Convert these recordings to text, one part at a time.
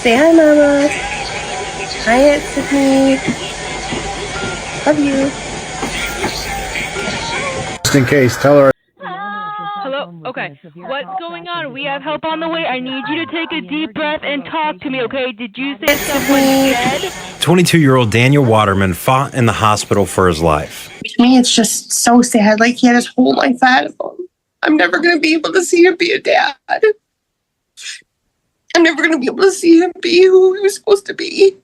Say hi, Mama. Hi, Aunt Sydney. Love you. Just in case, tell her. Hello? Okay. What's going on? We have help on the way. I need you to take a deep breath and talk to me, okay? Did you say someone's dead? 22-year-old Daniel Waterman fought in the hospital for his life. To me, it's just so sad. Like, he had his whole life ahead of him. I'm never going to be able to see him be a dad. I'm never going to be able to see him be who he was supposed to be.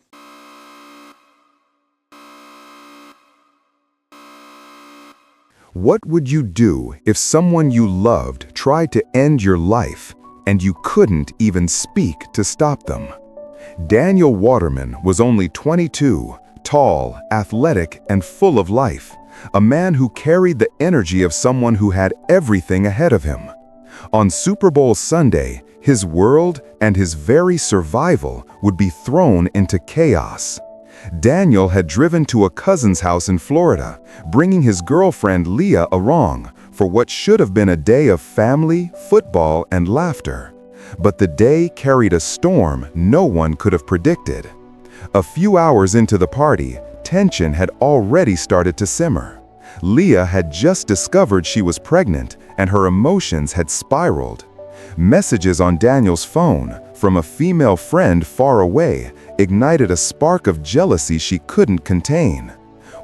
What would you do if someone you loved tried to end your life and you couldn't even speak to stop them? Daniel Waterman was only 22, tall, athletic, and full of life, a man who carried the energy of someone who had everything ahead of him. On Super Bowl Sunday, his world and his very survival would be thrown into chaos. Daniel had driven to a cousin's house in Florida, bringing his girlfriend Leah along for what should have been a day of family, football, and laughter. But the day carried a storm no one could have predicted. A few hours into the party, tension had already started to simmer. Leah had just discovered she was pregnant, and her emotions had spiraled. Messages on Daniel's phone from a female friend far away ignited a spark of jealousy she couldn't contain.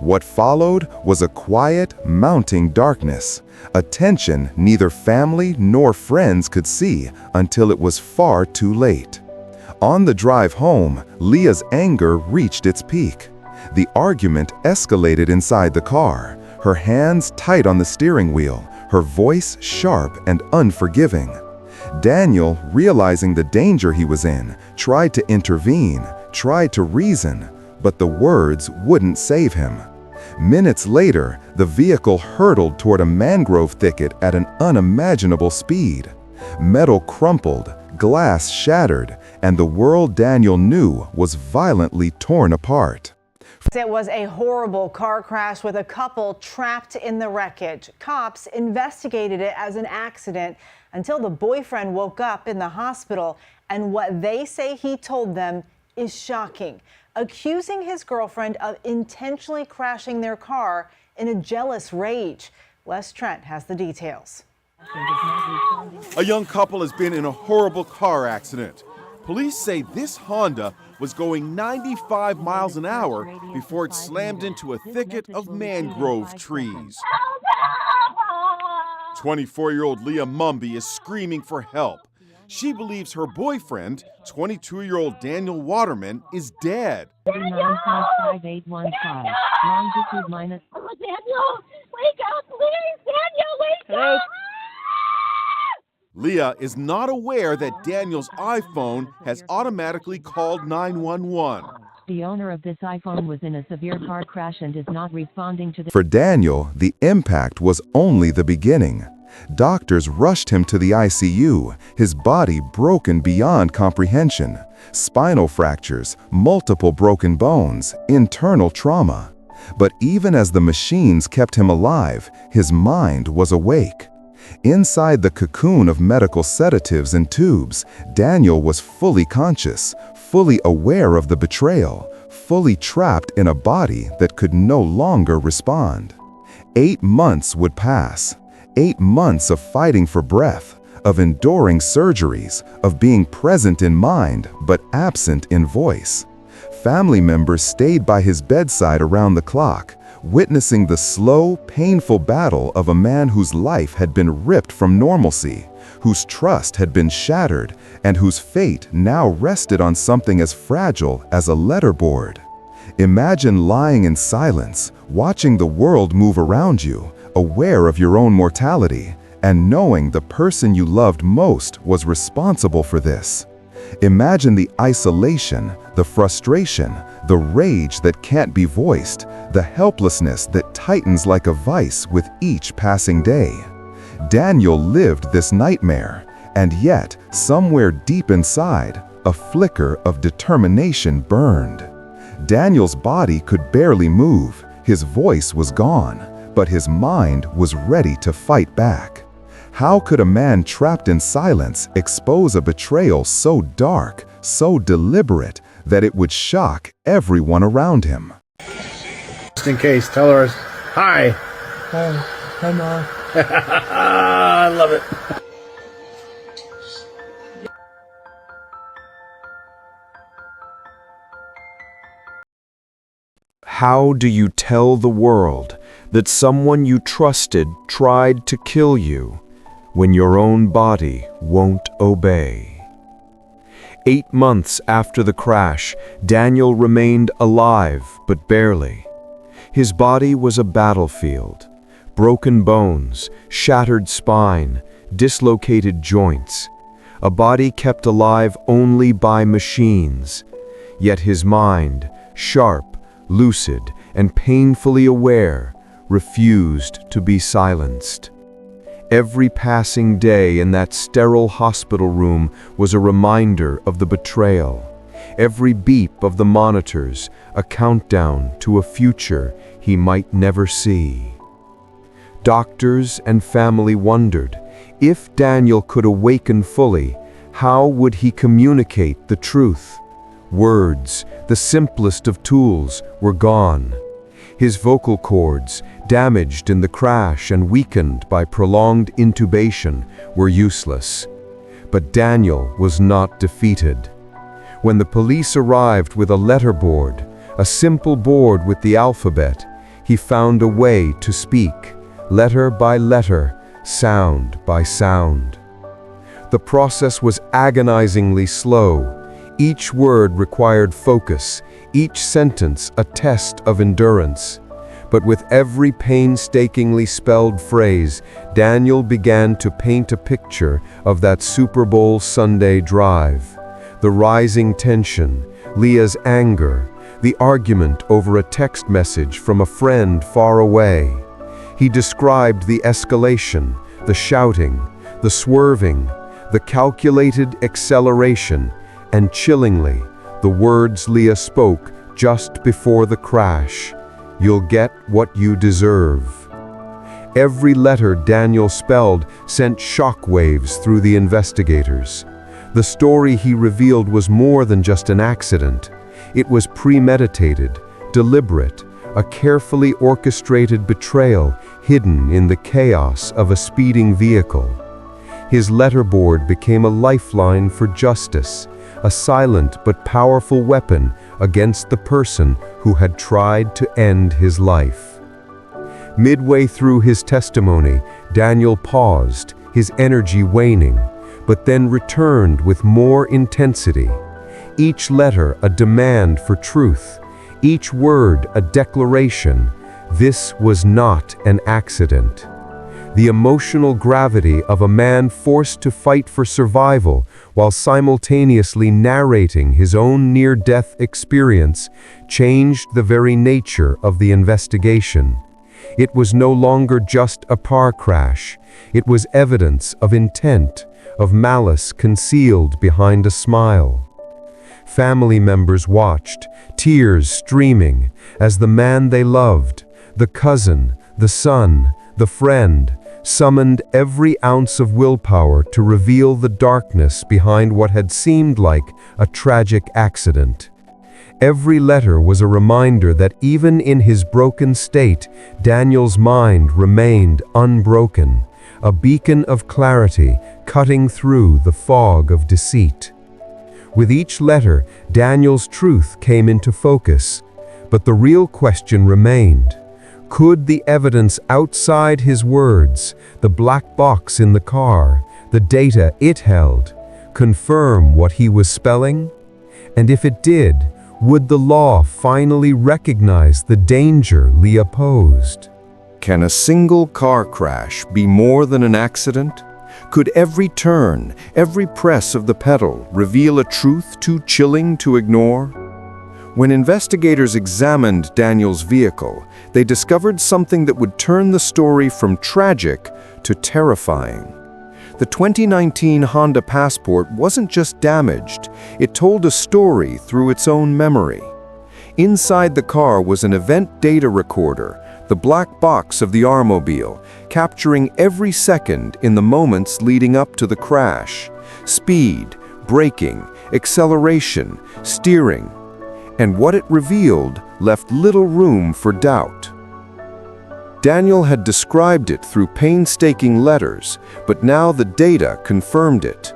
What followed was a quiet, mounting darkness, a tension neither family nor friends could see until it was far too late. On the drive home, Leah's anger reached its peak. The argument escalated inside the car, her hands tight on the steering wheel, her voice sharp and unforgiving. Daniel, realizing the danger he was in, tried to intervene, tried to reason, but the words wouldn't save him. Minutes later, the vehicle hurtled toward a mangrove thicket at an unimaginable speed. Metal crumpled, glass shattered, and the world Daniel knew was violently torn apart. It was a horrible car crash with a couple trapped in the wreckage. Cops investigated it as an accident until the boyfriend woke up in the hospital, and what they say he told them is shocking, accusing his girlfriend of intentionally crashing their car in a jealous rage. Les Trent has the details. A young couple has been in a horrible car accident. Police say this Honda was going 95 miles an hour before it slammed into a thicket of mangrove trees. 24-year-old Leah Mumby is screaming for help. She believes her boyfriend, 22-year-old Daniel Waterman, is dead. Daniel, wake up, please! Daniel, wake up! Leah is not aware that Daniel's iPhone has automatically called 911. The owner of this iPhone was in a severe car crash and is not responding to the... For Daniel, the impact was only the beginning. Doctors rushed him to the ICU, his body broken beyond comprehension. Spinal fractures, multiple broken bones, internal trauma. But even as the machines kept him alive, his mind was awake. Inside the cocoon of medical sedatives and tubes, Daniel was fully conscious, fully aware of the betrayal, fully trapped in a body that could no longer respond. 8 months would pass. 8 months of fighting for breath, of enduring surgeries, of being present in mind but absent in voice. Family members stayed by his bedside around the clock, witnessing the slow, painful battle of a man whose life had been ripped from normalcy, whose trust had been shattered, and whose fate now rested on something as fragile as a letterboard. Imagine lying in silence, watching the world move around you, aware of your own mortality, and knowing the person you loved most was responsible for this. Imagine the isolation, the frustration, the rage that can't be voiced, the helplessness that tightens like a vice with each passing day. Daniel lived this nightmare, and yet, somewhere deep inside, a flicker of determination burned. Daniel's body could barely move, his voice was gone, but his mind was ready to fight back. How could a man trapped in silence expose a betrayal so dark, so deliberate that it would shock everyone around him. Just in case, tell her, hi. Hi, Mom. I love it. How do you tell the world that someone you trusted tried to kill you when your own body won't obey? 8 months after the crash, Daniel remained alive, but barely. His body was a battlefield. Broken bones, shattered spine, dislocated joints. A body kept alive only by machines. Yet his mind, sharp, lucid, and painfully aware, refused to be silenced. Every passing day in that sterile hospital room was a reminder of the betrayal. Every beep of the monitors, a countdown to a future he might never see. Doctors and family wondered, if Daniel could awaken fully, how would he communicate the truth? Words, the simplest of tools, were gone. His vocal cords, damaged in the crash and weakened by prolonged intubation, were useless. But Daniel was not defeated. When the police arrived with a letterboard, a simple board with the alphabet, he found a way to speak, letter by letter, sound by sound. The process was agonizingly slow. Each word required focus, each sentence a test of endurance. But with every painstakingly spelled phrase, Daniel began to paint a picture of that Super Bowl Sunday drive. The rising tension, Leah's anger, the argument over a text message from a friend far away. He described the escalation, the shouting, the swerving, the calculated acceleration, and chillingly, the words Leah spoke just before the crash. You'll get what you deserve. Every letter Daniel spelled sent shockwaves through the investigators. The story he revealed was more than just an accident. It was premeditated, deliberate, a carefully orchestrated betrayal hidden in the chaos of a speeding vehicle. His letterboard became a lifeline for justice, a silent but powerful weapon against the person who had tried to end his life. Midway through his testimony, Daniel paused, his energy waning, but then returned with more intensity. Each letter a demand for truth, each word a declaration. This was not an accident. The emotional gravity of a man forced to fight for survival while simultaneously narrating his own near-death experience changed the very nature of the investigation. It was no longer just a car crash. It was evidence of intent, of malice concealed behind a smile. Family members watched, tears streaming, as the man they loved, the cousin, the son, the friend, summoned every ounce of willpower to reveal the darkness behind what had seemed like a tragic accident. Every letter was a reminder that even in his broken state, Daniel's mind remained unbroken, a beacon of clarity cutting through the fog of deceit. With each letter, Daniel's truth came into focus, but the real question remained. Could the evidence outside his words, the black box in the car, the data it held, confirm what he was spelling? And if it did, would the law finally recognize the danger Leah posed? Can a single car crash be more than an accident? Could every turn, every press of the pedal reveal a truth too chilling to ignore? When investigators examined Daniel's vehicle, they discovered something that would turn the story from tragic to terrifying. The 2019 Honda Passport wasn't just damaged, it told a story through its own memory. Inside the car was an event data recorder, the black box of the automobile, capturing every second in the moments leading up to the crash. Speed, braking, acceleration, steering, and what it revealed left little room for doubt. Daniel had described it through painstaking letters, but now the data confirmed it.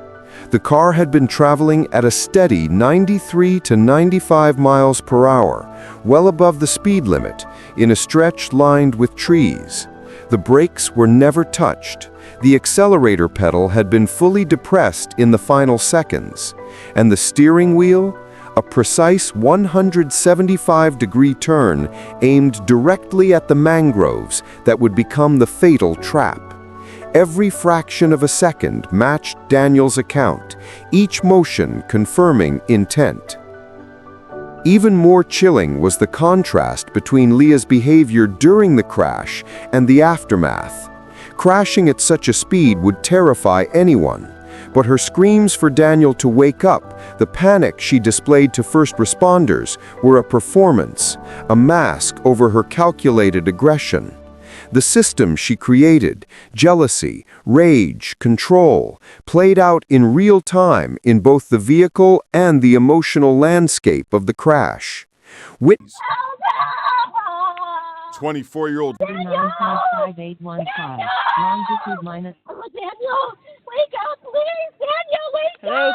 The car had been traveling at a steady 93 to 95 miles per hour, well above the speed limit, in a stretch lined with trees. The brakes were never touched. The accelerator pedal had been fully depressed in the final seconds, and the steering wheel, a precise 175-degree turn aimed directly at the mangroves that would become the fatal trap. Every fraction of a second matched Daniel's account, each motion confirming intent. Even more chilling was the contrast between Leah's behavior during the crash and the aftermath. Crashing at such a speed would terrify anyone, but her screams for Daniel to wake up, the panic she displayed to first responders, were a performance, a mask over her calculated aggression. The system she created, jealousy, rage, control, played out in real time in both the vehicle and the emotional landscape of the crash. 24-year-old 595815, longitude minus. Oh, Daniel, wake up, please! Daniel, wake up!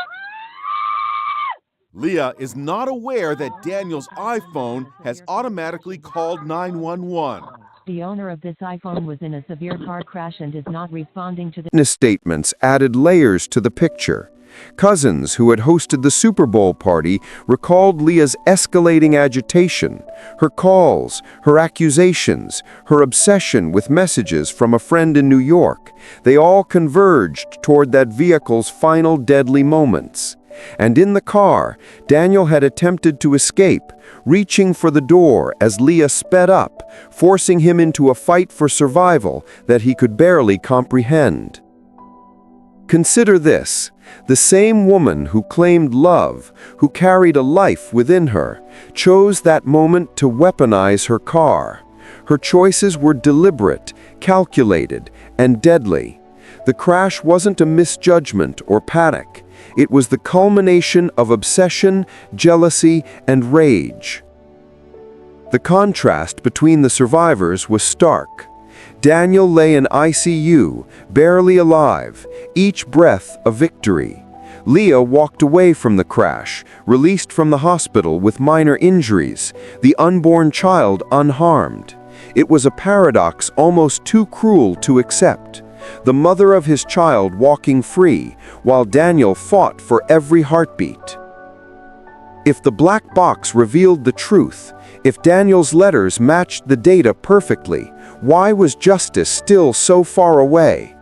Leah is not aware that Daniel's iPhone has automatically called 911. The owner of this iPhone was in a severe car crash and is not responding to the Witness statements added layers to the picture. Cousins who had hosted the Super Bowl party recalled Leah's escalating agitation, her calls, her accusations, her obsession with messages from a friend in New York. They all converged toward that vehicle's final deadly moments. And in the car, Daniel had attempted to escape, reaching for the door as Leah sped up, forcing him into a fight for survival that he could barely comprehend. Consider this: the same woman who claimed love, who carried a life within her, chose that moment to weaponize her car. Her choices were deliberate, calculated, and deadly. The crash wasn't a misjudgment or panic. It was the culmination of obsession, jealousy, and rage. The contrast between the survivors was stark. Daniel lay in ICU, barely alive, each breath a victory. Leah walked away from the crash, released from the hospital with minor injuries, the unborn child unharmed. It was a paradox almost too cruel to accept. The mother of his child walking free, while Daniel fought for every heartbeat. If the black box revealed the truth, if Daniel's letters matched the data perfectly, why was justice still so far away?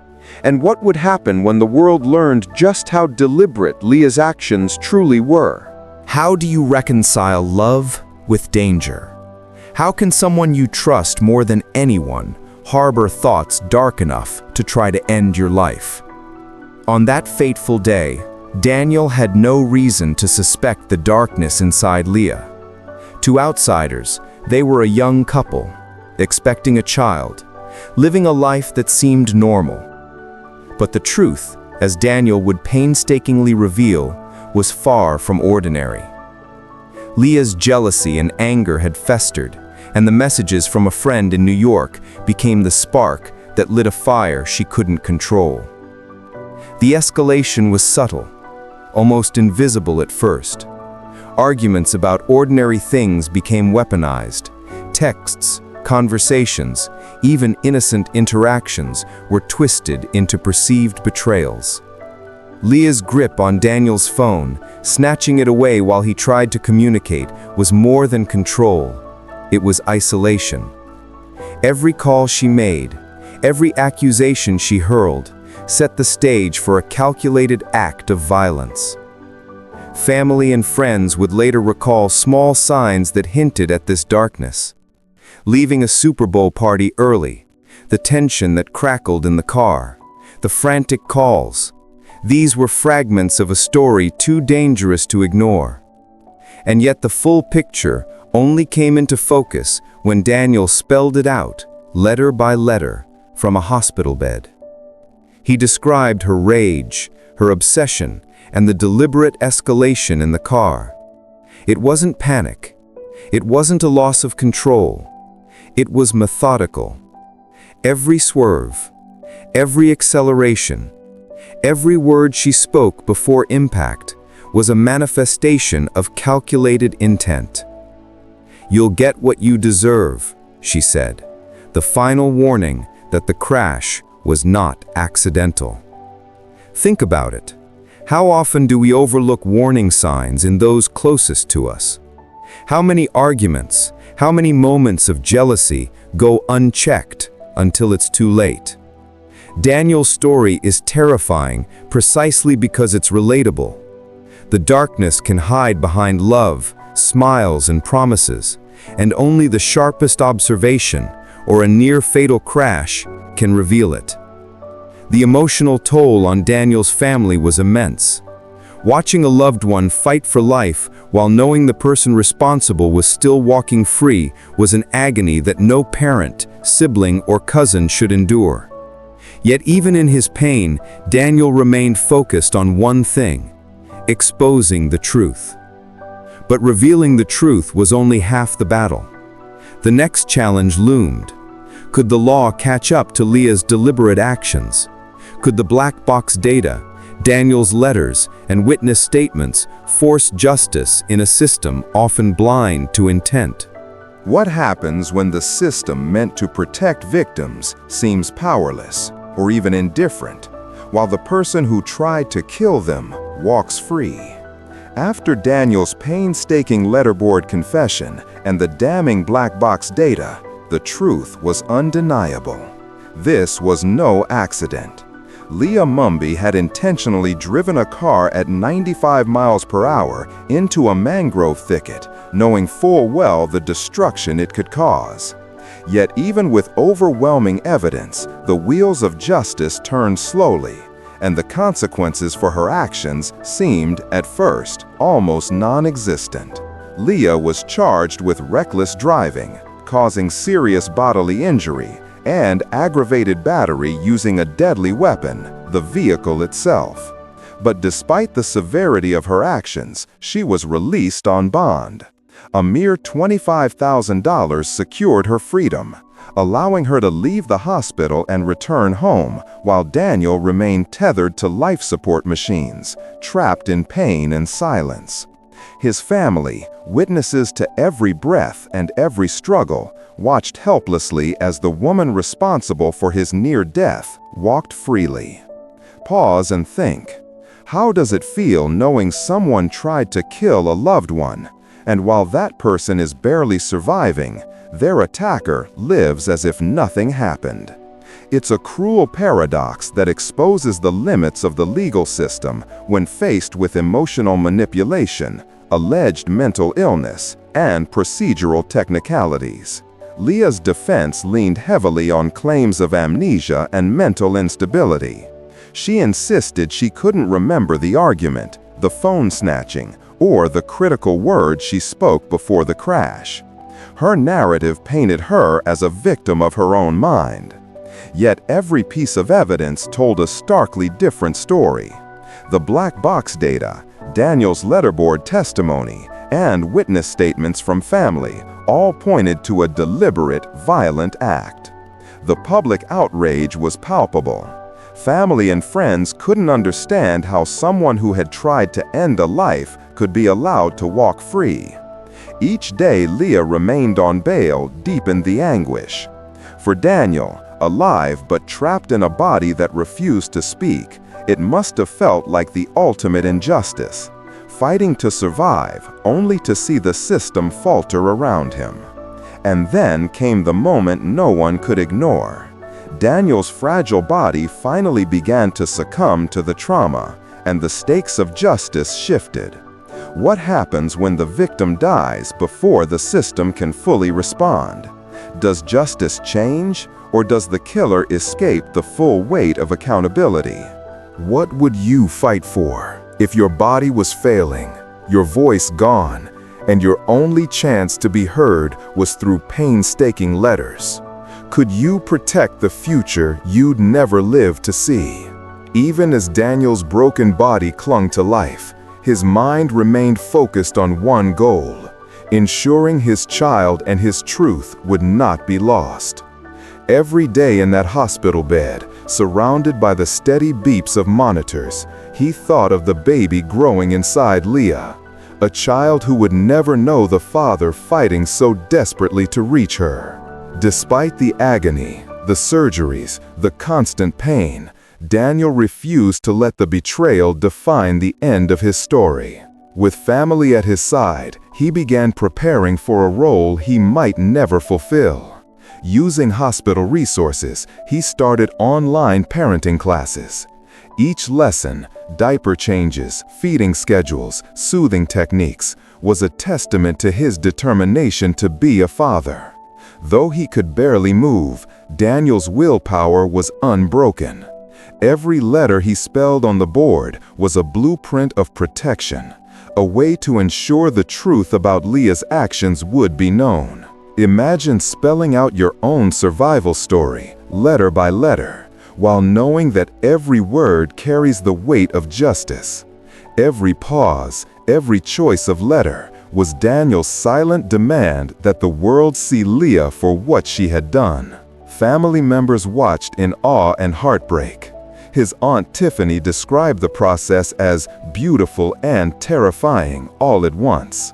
And what would happen when the world learned just how deliberate Leah's actions truly were? How do you reconcile love with danger? How can someone you trust more than anyone harbor thoughts dark enough to try to end your life? On that fateful day, Daniel had no reason to suspect the darkness inside Leah. To outsiders, they were a young couple, expecting a child, living a life that seemed normal. But the truth, as Daniel would painstakingly reveal, was far from ordinary. Leah's jealousy and anger had festered, and the messages from a friend in New York became the spark that lit a fire she couldn't control. The escalation was subtle, almost invisible at first. Arguments about ordinary things became weaponized. Texts, conversations, even innocent interactions were twisted into perceived betrayals. Leah's grip on Daniel's phone, snatching it away while he tried to communicate, was more than control. It was isolation. Every call she made, every accusation she hurled, set the stage for a calculated act of violence. Family and friends would later recall small signs that hinted at this darkness. Leaving a Super Bowl party early, the tension that crackled in the car, the frantic calls. These were fragments of a story too dangerous to ignore. And yet the full picture only came into focus when Daniel spelled it out, letter by letter, from a hospital bed. He described her rage, her obsession, and the deliberate escalation in the car. It wasn't panic. It wasn't a loss of control. It was methodical. Every swerve, every acceleration, every word she spoke before impact was a manifestation of calculated intent. "You'll get what you deserve," she said, the final warning that the crash was not accidental. Think about it. How often do we overlook warning signs in those closest to us? How many arguments, how many moments of jealousy go unchecked until it's too late? Daniel's story is terrifying precisely because it's relatable. The darkness can hide behind love, smiles, and promises, and only the sharpest observation or a near-fatal crash can reveal it. The emotional toll on Daniel's family was immense. Watching a loved one fight for life while knowing the person responsible was still walking free was an agony that no parent, sibling, or cousin should endure. Yet even in his pain, Daniel remained focused on one thing: exposing the truth. But revealing the truth was only half the battle. The next challenge loomed. Could the law catch up to Leah's deliberate actions? Could the black box data, Daniel's letters, and witness statements force justice in a system often blind to intent? What happens when the system meant to protect victims seems powerless or even indifferent, while the person who tried to kill them walks free? After Daniel's painstaking letterboard confession and the damning black box data, the truth was undeniable. This was no accident. Leah Mumby had intentionally driven a car at 95 miles per hour into a mangrove thicket, knowing full well the destruction it could cause. Yet even with overwhelming evidence, the wheels of justice turned slowly, and the consequences for her actions seemed, at first, almost non-existent. Leah was charged with reckless driving, causing serious bodily injury, and aggravated battery using a deadly weapon, the vehicle itself. But despite the severity of her actions, she was released on bond. A mere $25,000 secured her freedom, allowing her to leave the hospital and return home, while Daniel remained tethered to life support machines, trapped in pain and silence. His family, witnesses to every breath and every struggle, watched helplessly as the woman responsible for his near death walked freely. Pause and think. How does it feel knowing someone tried to kill a loved one, and while that person is barely surviving, their attacker lives as if nothing happened? It's a cruel paradox that exposes the limits of the legal system when faced with emotional manipulation, alleged mental illness, and procedural technicalities. Leah's defense leaned heavily on claims of amnesia and mental instability. She insisted she couldn't remember the argument, the phone snatching, or the critical words she spoke before the crash. Her narrative painted her as a victim of her own mind. Yet every piece of evidence told a starkly different story. The black box data, Daniel's letterboard testimony, and witness statements from family all pointed to a deliberate, violent act. The public outrage was palpable. Family and friends couldn't understand how someone who had tried to end a life could be allowed to walk free. Each day Leah remained on bail deepened the anguish. For Daniel, alive but trapped in a body that refused to speak, it must have felt like the ultimate injustice. Fighting to survive, only to see the system falter around him. And then came the moment no one could ignore. Daniel's fragile body finally began to succumb to the trauma, and the stakes of justice shifted. What happens when the victim dies before the system can fully respond? Does justice change, or does the killer escape the full weight of accountability? What would you fight for if your body was failing, your voice gone, and your only chance to be heard was through painstaking letters? Could you protect the future you'd never live to see? Even as Daniel's broken body clung to life, his mind remained focused on one goal: ensuring his child and his truth would not be lost. Every day in that hospital bed, surrounded by the steady beeps of monitors, he thought of the baby growing inside Leah, a child who would never know the father fighting so desperately to reach her. Despite the agony, the surgeries, the constant pain, Daniel refused to let the betrayal define the end of his story. With family at his side, he began preparing for a role he might never fulfill. Using hospital resources, he started online parenting classes. Each lesson, diaper changes, feeding schedules, soothing techniques, was a testament to his determination to be a father. Though he could barely move, Daniel's willpower was unbroken. Every letter he spelled on the board was a blueprint of protection, a way to ensure the truth about Leah's actions would be known. Imagine spelling out your own survival story, letter by letter, while knowing that every word carries the weight of justice. Every pause, every choice of letter was Daniel's silent demand that the world see Leah for what she had done. Family members watched in awe and heartbreak. His Aunt Tiffany described the process as beautiful and terrifying all at once.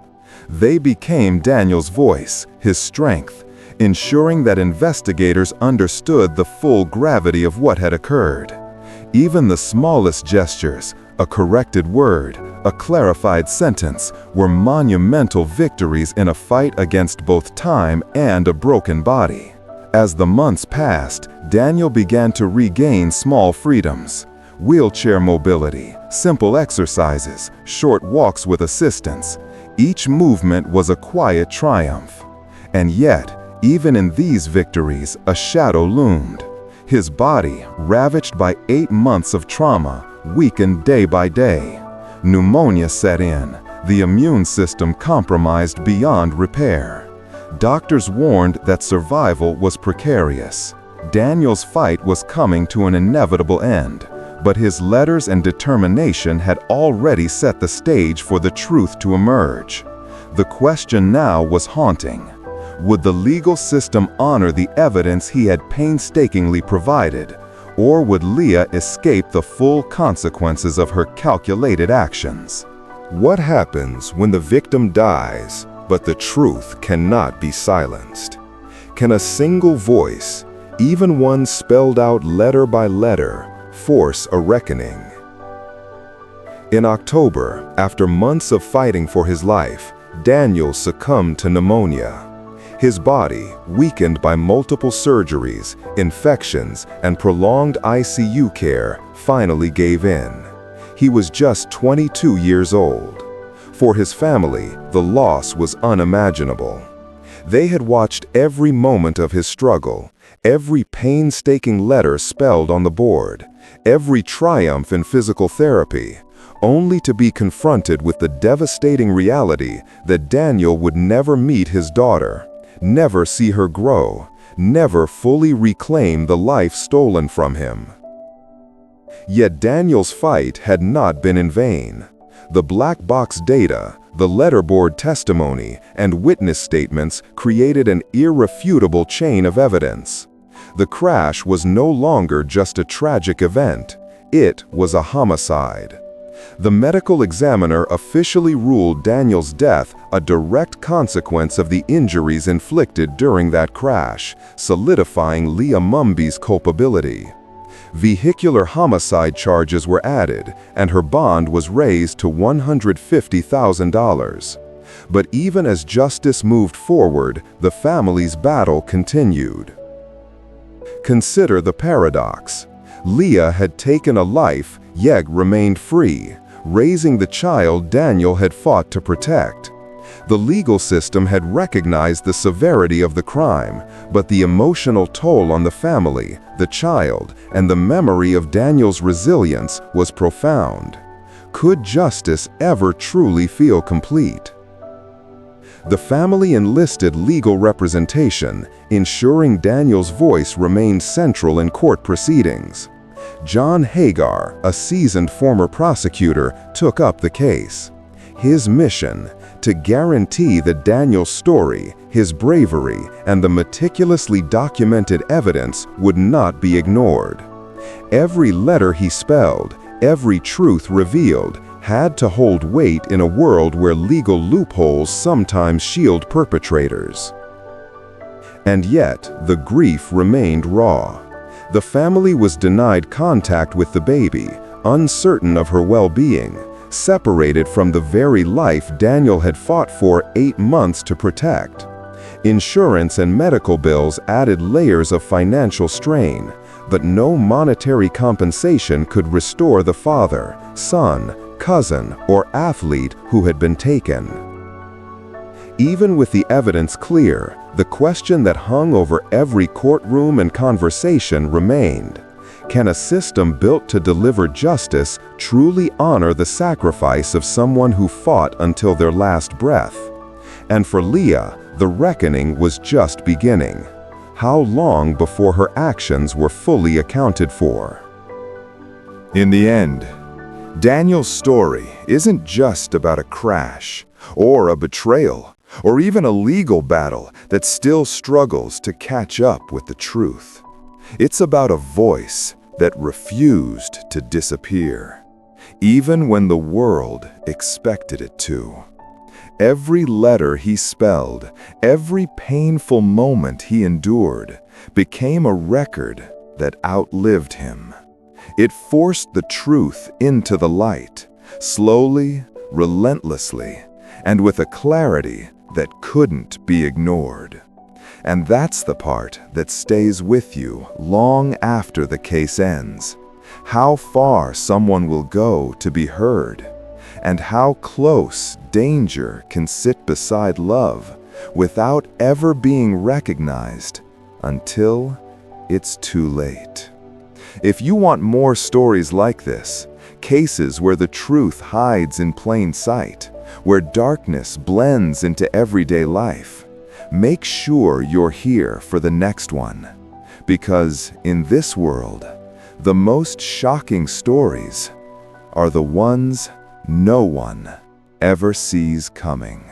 They became Daniel's voice, his strength, ensuring that investigators understood the full gravity of what had occurred. Even the smallest gestures, a corrected word, a clarified sentence, were monumental victories in a fight against both time and a broken body. As the months passed, Daniel began to regain small freedoms: wheelchair mobility, simple exercises, short walks with assistance. Each movement was a quiet triumph. And yet, even in these victories, a shadow loomed. His body, ravaged by 8 months of trauma, weakened day by day. Pneumonia set in, the immune system compromised beyond repair. Doctors warned that survival was precarious. Daniel's fight was coming to an inevitable end, but his letters and determination had already set the stage for the truth to emerge. The question now was haunting. Would the legal system honor the evidence he had painstakingly provided, or would Leah escape the full consequences of her calculated actions? What happens when the victim dies, but the truth cannot be silenced? Can a single voice, even one spelled out letter by letter, force a reckoning? In October, after months of fighting for his life, Daniel succumbed to pneumonia. His body, weakened by multiple surgeries, infections, and prolonged ICU care, finally gave in. He was just 22 years old. For his family, the loss was unimaginable. They had watched every moment of his struggle, every painstaking letter spelled on the board, every triumph in physical therapy, only to be confronted with the devastating reality that Daniel would never meet his daughter, never see her grow, never fully reclaim the life stolen from him. Yet Daniel's fight had not been in vain. The black box data, the letterboard testimony, and witness statements created an irrefutable chain of evidence. The crash was no longer just a tragic event. It was a homicide. The medical examiner officially ruled Daniel's death a direct consequence of the injuries inflicted during that crash, solidifying Leah Mumby's culpability. Vehicular homicide charges were added, and her bond was raised to $150,000. But even as justice moved forward, the family's battle continued. Consider the paradox. Leah had taken a life, yet remained free, raising the child Daniel had fought to protect. The legal system had recognized the severity of the crime, but the emotional toll on the family, the child, and the memory of Daniel's resilience was profound. Could justice ever truly feel complete? The family enlisted legal representation, ensuring Daniel's voice remained central in court proceedings. John Hagar, a seasoned former prosecutor, took up the case. His mission: to guarantee that Daniel's story, his bravery, and the meticulously documented evidence would not be ignored. Every letter he spelled, every truth revealed, had to hold weight in a world where legal loopholes sometimes shield perpetrators. And yet, the grief remained raw. The family was denied contact with the baby, uncertain of her well-being, separated from the very life Daniel had fought for 8 months to protect. Insurance and medical bills added layers of financial strain, but no monetary compensation could restore the father, son, cousin, or athlete who had been taken. Even with the evidence clear, the question that hung over every courtroom and conversation remained: can a system built to deliver justice truly honor the sacrifice of someone who fought until their last breath? And for Leah, the reckoning was just beginning. How long before her actions were fully accounted for? In the end, Daniel's story isn't just about a crash, or a betrayal, or even a legal battle that still struggles to catch up with the truth. It's about a voice that refused to disappear, even when the world expected it to. Every letter he spelled, every painful moment he endured, became a record that outlived him. It forced the truth into the light, slowly, relentlessly, and with a clarity that couldn't be ignored. And that's the part that stays with you long after the case ends. How far someone will go to be heard, and how close danger can sit beside love without ever being recognized until it's too late. If you want more stories like this, cases where the truth hides in plain sight, where darkness blends into everyday life, make sure you're here for the next one. Because in this world, the most shocking stories are the ones no one ever sees coming.